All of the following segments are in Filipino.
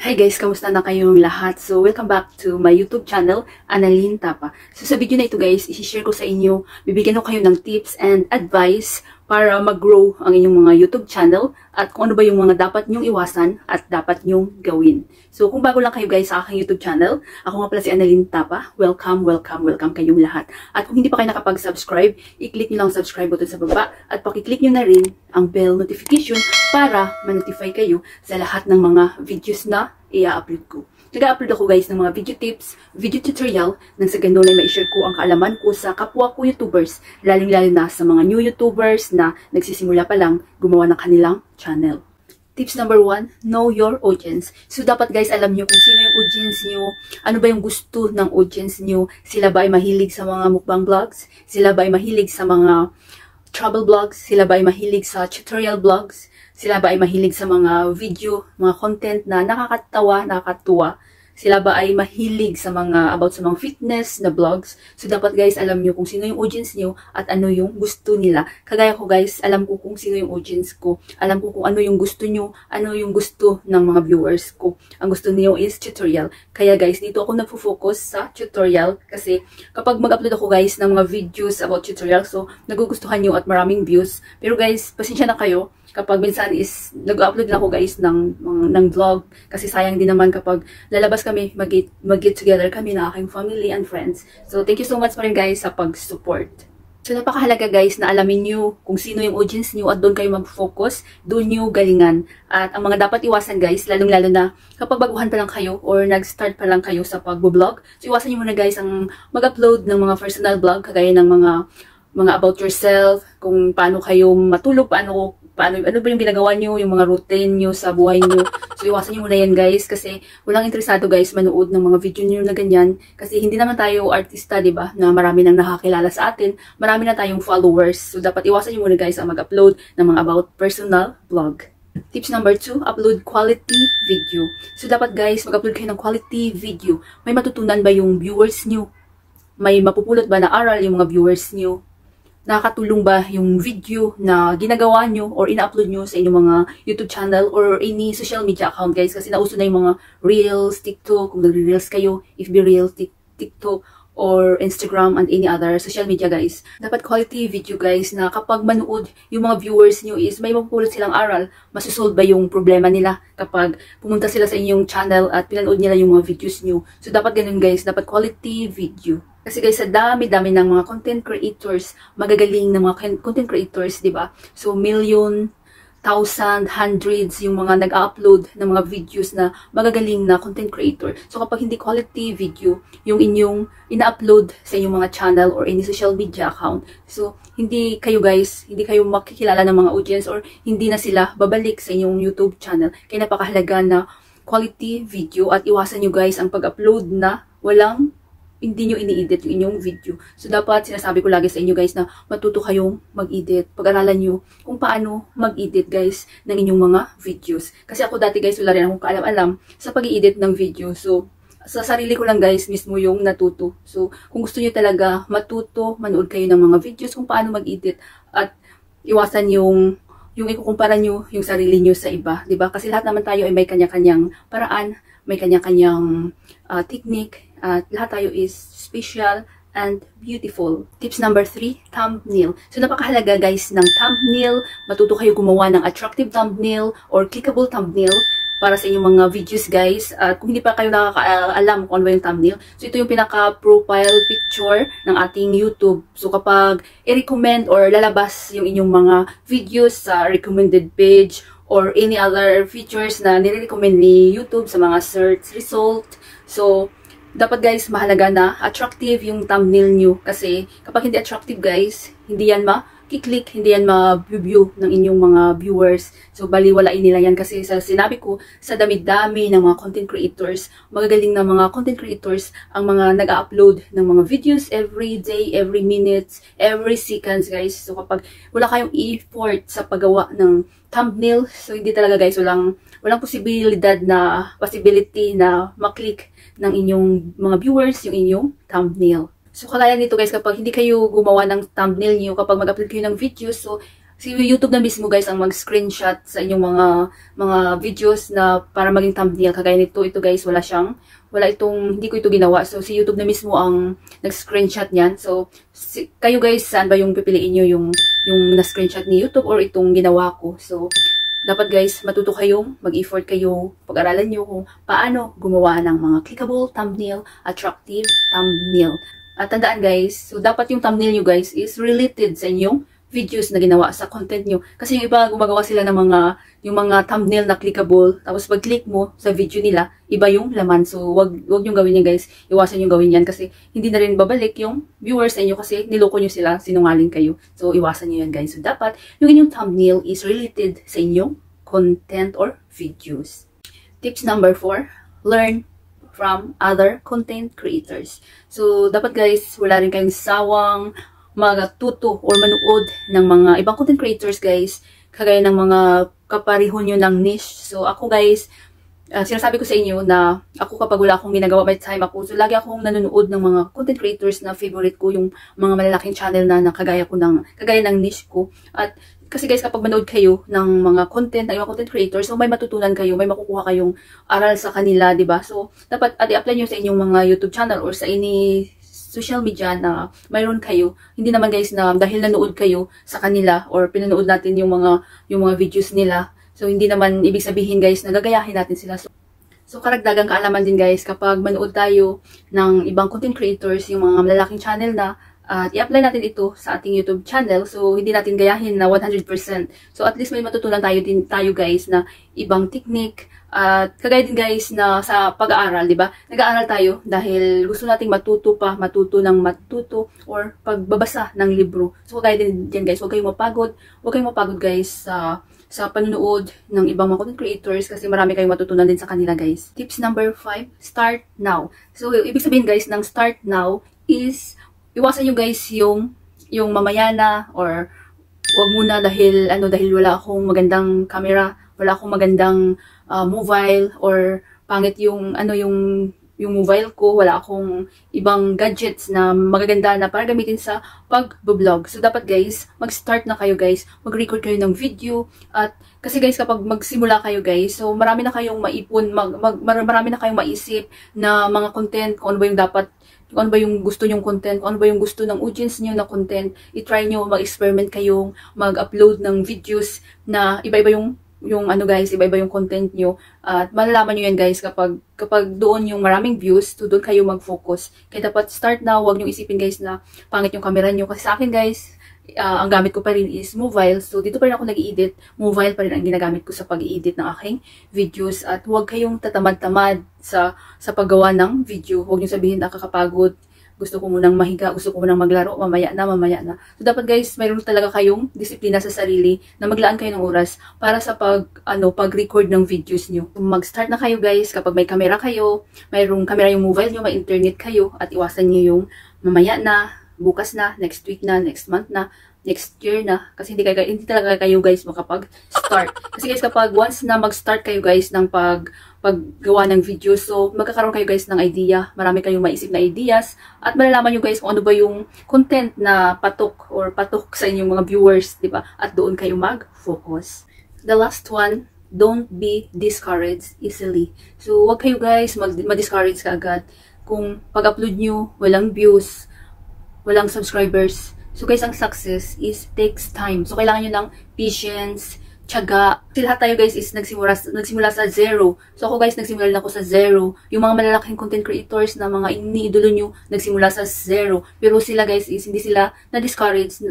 Hi guys, kamusta na kayong lahat? So, welcome back to my YouTube channel, Annalyn Tapa. So, sa video na ito guys, isi-share ko sa inyo, bibigyan ko kayo ng tips and advice para mag-grow ang inyong mga YouTube channel at kung ano ba yung mga dapat nyong iwasan at dapat nyong gawin. So, kung bago lang kayo guys sa aking YouTube channel, ako nga pala si Annalyn Tapa. Welcome kayong lahat. At kung hindi pa kayo nakapag-subscribe, i-click nyo lang ang subscribe button sa baba at pakiclick nyo na rin ang bell notification para ma-notify kayo sa lahat ng mga videos na i-upload ko. Nag-upload ako guys ng mga video tips, video tutorial nang sa ganun ay ma-share ko ang kaalaman ko sa kapwa ko YouTubers, lalong-lalo na sa mga new YouTubers na nagsisimula pa lang gumawa ng kanilang channel. Tips number 1, know your audience. So, dapat guys, alam nyo kung sino yung audience nyo, ano ba yung gusto ng audience nyo, sila ba ay mahilig sa mga mukbang vlogs, sila ba ay mahilig sa mga travel vlogs, sila ba ay mahilig sa tutorial vlogs, sila ba ay mahilig sa mga video, mga content na nakakatawa, nakakatuwa, sila ba ay mahilig sa mga about sa mga fitness na vlogs. So, dapat guys, alam nyo kung sino yung audience nyo at ano yung gusto nila. Kagaya ko guys, alam ko kung sino yung audience ko. Alam ko kung ano yung gusto nyo, ano yung gusto ng mga viewers ko. Ang gusto niyo is tutorial. Kaya guys, dito ako nagfo-focus sa tutorial kasi kapag mag-upload ako guys ng mga videos about tutorial, so nagugustuhan nyo at maraming views. Pero guys, pasensya na kayo kapag minsan is nag-upload lang ako guys ng vlog kasi sayang din naman kapag lalabas kami, mag-get together kami na aking family and friends. So, thank you so much pa rin guys sa pag-support. So, napakahalaga guys na alamin nyo kung sino yung audience nyo at doon kayo mag-focus, doon nyo galingan. At ang mga dapat iwasan guys, lalong-lalo na kapag baguhan pa lang kayo or nag-start pa lang kayo sa pag-vlog. So, iwasan nyo muna guys ang mag-upload ng mga personal vlog, kagaya ng mga about yourself, kung paano kayo matulog, ano ba yung ginagawa nyo, yung mga routine nyo sa buhay nyo. So, iwasan nyo muna yan guys kasi walang interesado guys manood ng mga video nyo na ganyan kasi hindi naman tayo artista, diba, na marami nang nakakilala sa atin, marami na tayong followers. So, dapat iwasan nyo muna guys ang mag-upload ng mga about personal vlog. Tips number 2, upload quality video. So, dapat guys, mag-upload kayo ng quality video. May matutunan ba yung viewers nyo? May mapupulot ba na aral yung mga viewers nyo? Nakakatulong ba yung video na ginagawa nyo or ina-upload nyo sa inyong mga YouTube channel or any social media account guys? Kasi nauso na yung mga Reels, TikTok, kung nagre-Reels kayo, FB Reels, TikTok, or Instagram and any other social media guys. Dapat quality video guys na kapag manood yung mga viewers nyo is may mapupulot silang aral, masusolve ba yung problema nila kapag pumunta sila sa inyong channel at pinanood nila yung mga videos nyo. So dapat ganun guys, dapat quality video. Kasi guys, sa dami-dami ng mga content creators, magagaling ng mga content creators, di ba? So, million, thousand, hundreds yung mga nag-upload ng mga videos na magagaling na content creator. So, kapag hindi quality video, yung inyong ina-upload sa inyong mga channel or any social media account, so, hindi kayo guys, hindi kayo makikilala ng mga audience or hindi na sila babalik sa inyong YouTube channel. Kaya napakahalaga na quality video at iwasan nyo guys ang pag-upload na hindi nyo ini-edit yung inyong video. So, dapat sinasabi ko lagi sa inyo guys na matuto kayong mag-edit. Pag-aralan nyo kung paano mag-edit guys ng inyong mga videos. Kasi ako dati guys, wala rin akong kaalam-alam sa pag-edit ng video. So, sa sarili ko lang guys, mismo yung natuto. So, kung gusto nyo talaga matuto, manood kayo ng mga videos kung paano mag-edit at iwasan yung ikukumpara nyo yung sarili nyo sa iba. Diba? Kasi lahat naman tayo ay may kanya-kanyang paraan, may kanya-kanyang technique, at lahat tayo is special and beautiful. Tips number 3, thumbnail. So, napakahalaga guys ng thumbnail. Matuto kayo gumawa ng attractive thumbnail or clickable thumbnail para sa inyong mga videos guys. At kung hindi pa kayo nakakaalam kung ano ba yung thumbnail, so ito yung pinaka-profile picture ng ating YouTube. So, kapag i-recommend or lalabas yung inyong mga videos sa recommended page or any other features na nire-recommend ni YouTube sa mga search result. So, dapat guys, mahalaga na attractive yung thumbnail nyo. Kasi kapag hindi attractive guys, hindi yan ma-click, hindi yan ma-view ng inyong mga viewers. So, baliwalain nila yan kasi sa sinabi ko, sa dami-dami ng mga content creators, magagaling na mga content creators ang mga nag-upload ng mga videos every day, every minutes, every seconds guys. So, kapag wala kayong effort sa paggawa ng thumbnail, so hindi talaga guys, walang possibility na maklik ng inyong mga viewers yung inyong thumbnail. So, kagaya nito guys, kapag hindi kayo gumawa ng thumbnail nyo, kapag mag-upload kayo ng videos, so Si YouTube na mismo guys ang mag-screenshot sa inyong mga videos na para maging thumbnail. Kagaya nito, ito guys, hindi ko ito ginawa. So si YouTube na mismo ang nag-screenshot niyan. So kayo guys, saan ba yung pipiliin niyo, yung na-screenshot ni YouTube or itong ginawa ko? So dapat guys, matuto kayong mag-effort kayo, pag-aralan niyo kung paano gumawa ng mga clickable thumbnail, attractive thumbnail. At tandaan guys, so dapat yung thumbnail niyo guys is related sa inyong videos na ginawa sa content nyo. Kasi yung iba gumagawa sila ng yung mga thumbnail na clickable, tapos pag click mo sa video nila, iba yung laman. So wag yung gawin yan guys, iwasan yung gawin yan kasi hindi na rin babalik yung viewers sa inyo kasi niloko nyo sila, sinungaling kayo. So iwasan nyo yan guys. So dapat yung inyong thumbnail is related sa inyong content or videos. Tips number 4, learn from other content creators. So dapat guys, wala rin kayong sawang magtuto or manood ng mga ibang content creators guys, kagaya ng mga kapariho nyo ng niche. So ako guys, sinasabi ko sa inyo na ako kapag wala akong ginagawa by time ako, so lagi akong nanonood ng mga content creators na favorite ko, yung mga malalaking channel na kagaya ng niche ko. At kasi guys, kapag manood kayo ng mga content, ng ibang content creators, so may matutunan kayo, may makukuha kayong aral sa kanila, diba? So dapat i-apply nyo sa inyong mga YouTube channel or sa social media na mayroon kayo. Hindi naman guys na dahil nanood kayo sa kanila or pinanood natin yung mga videos nila. So hindi naman ibig sabihin guys na gagayahin natin sila. So karagdagang kaalaman din guys kapag manood tayo ng ibang content creators, yung mga malalaking channel na, i-apply natin ito sa ating YouTube channel. So hindi natin gayahin na 100%. So at least may matutunan tayo guys na ibang technique. At kagaya din guys na sa pag-aaral, di ba? Nag-aaral tayo dahil gusto nating matuto or pagbabasa ng libro. So kagaya din dyan guys, huwag kayong mapagod guys sa panunood ng ibang mga content creators kasi marami kayong matutunan din sa kanila guys. Tips number 5, start now. So ibig sabihin guys ng start now is iwasan nyo guys yung mamaya na or wag muna dahil wala akong magandang camera, wala akong magandang mobile or pangit yung mobile ko, wala akong ibang gadgets na magaganda na para gamitin sa pag-vlog. So dapat guys, mag-start na kayo guys, mag-record kayo ng video. At kasi guys, kapag magsimula kayo guys, so marami na kayong maipon, marami na kayong maisip na mga content, kung ano ba yung gusto nyong content, kung ano ba yung gusto ng audience nyo na content. I-try nyo, mag-experiment kayong mag-upload ng videos na iba-iba yung iba-iba yung content nyo. At malalaman nyo yan guys kapag doon yung maraming views, so doon kayo mag-focus. Kaya dapat start na, huwag nyo isipin guys na pangit yung camera nyo. Kasi sa akin guys, ang gamit ko pa rin is mobile. So dito pa rin ako nag-i-edit. Mobile pa rin ang ginagamit ko sa pag-i-edit ng aking videos. At huwag kayong tatamad-tamad sa paggawa ng video. Huwag nyo sabihin nakakapagod. Gusto ko munang mahiga, gusto ko munang maglaro, mamaya na. So dapat guys, mayroon talaga kayong disiplina sa sarili na maglaan kayo ng oras para sa pag-record ng videos nyo. So, mag-start na kayo guys kapag may camera kayo, mayroong camera yung mobile nyo, may internet kayo, at iwasan nyo yung mamaya na, bukas na, next week na, next month na, next year na. Kasi hindi talaga kayo guys makapag-start. Kasi guys, kapag once na mag-start kayo guys ng paggawa ng video, so magkakaroon kayo guys ng idea. Marami kayong maisip na ideas. At malalaman nyo guys kung ano ba yung content na patok sa inyong mga viewers, di ba? At doon kayo mag-focus. The last one, don't be discouraged easily. So wag kayo guys ma-discourage kaagad. Kung pag-upload nyo, walang views, walang subscribers. So guys, ang success takes time. So kailangan nyo ng patience, tiyaga. Kasi lahat tayo guys is nagsimula sa zero. So ako guys, nagsimula na ako sa zero. Yung mga malalaking content creators na mga iniidolo nyo, nagsimula sa zero. Pero sila guys is hindi sila na-discourage.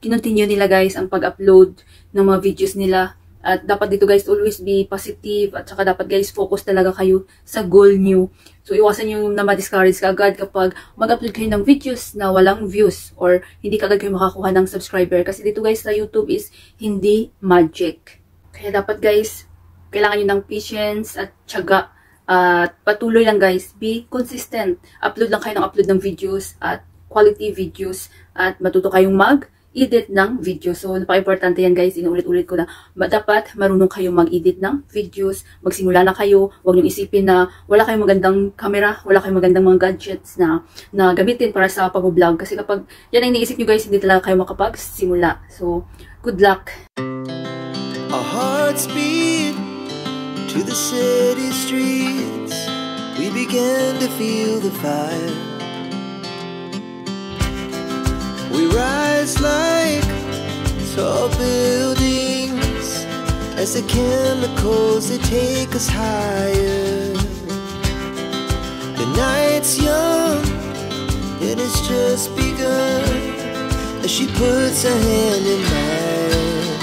Kinontinue nila guys ang pag-upload ng mga videos nila. At dapat dito guys, always be positive. At saka dapat guys, focus talaga kayo sa goal nyo. So iwasan nyo na ma-discourage ka agad kapag mag-upload kayo ng videos na walang views. Or hindi ka agad kayo makakuha ng subscriber. Kasi dito guys, sa YouTube is hindi magic. Kaya dapat guys, kailangan nyo ng patience at tiyaga. At patuloy lang guys, be consistent. Upload lang kayo ng videos at quality videos. At matuto kayong mag-edit ng video. So, napaka-importante yan guys. Inuulit-ulit ko na dapat marunong kayo mag-edit ng videos. Magsimula na kayo. Huwag niyong isipin na wala kayong magandang camera, wala kayong magandang mga gadgets na gamitin para sa pag-vlog. Kasi kapag yan ang iniisip nyo guys, hindi talaga kayo makapagsimula. So, good luck! Our hearts beat to the city streets. We began to feel the fire. We rise like tall buildings as the chemicals they take us higher. The night's young and it's just begun as she puts her hand in mine.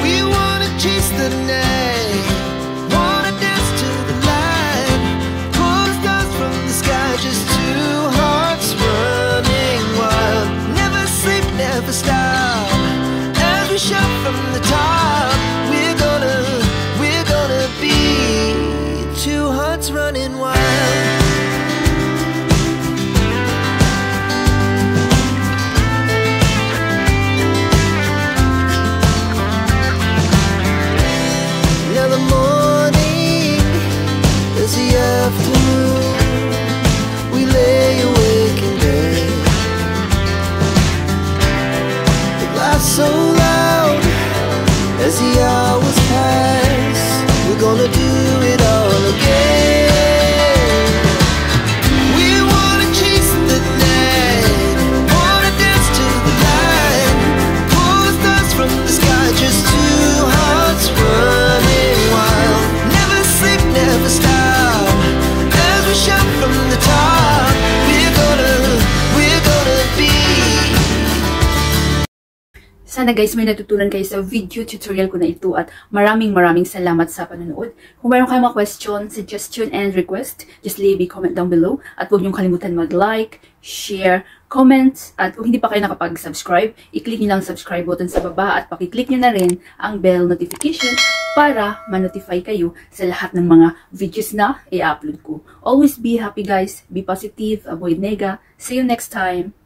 We wanna chase the night, wanna dance to the light, pull the stars from the sky, just two hearts running wild. Never sleep, never stop, as we shout from the top. We're gonna be two hearts running wild. Now the morning is the afternoon. We lay awake in bed. The laughs so loud as the hours pass. We're gonna do it all again. We wanna chase the night, wanna dance to the light, pull the stars from the sky, just two hearts running wild. Never sleep, never stop, as we shout from the top. We're gonna be. Sana guys may natutunan kayo sa video tutorial ko na ito at maraming salamat sa panonood. Kung mayroon kayong mga question, suggestion, and request, just leave a comment down below. At huwag niyong kalimutan mag-like, share, comment, at kung hindi pa kayo nakapag-subscribe, i-click niyo lang subscribe button sa baba at pakiclick niyo na rin ang bell notification para ma-notify kayo sa lahat ng mga videos na i-upload ko. Always be happy guys, be positive, avoid nega. See you next time!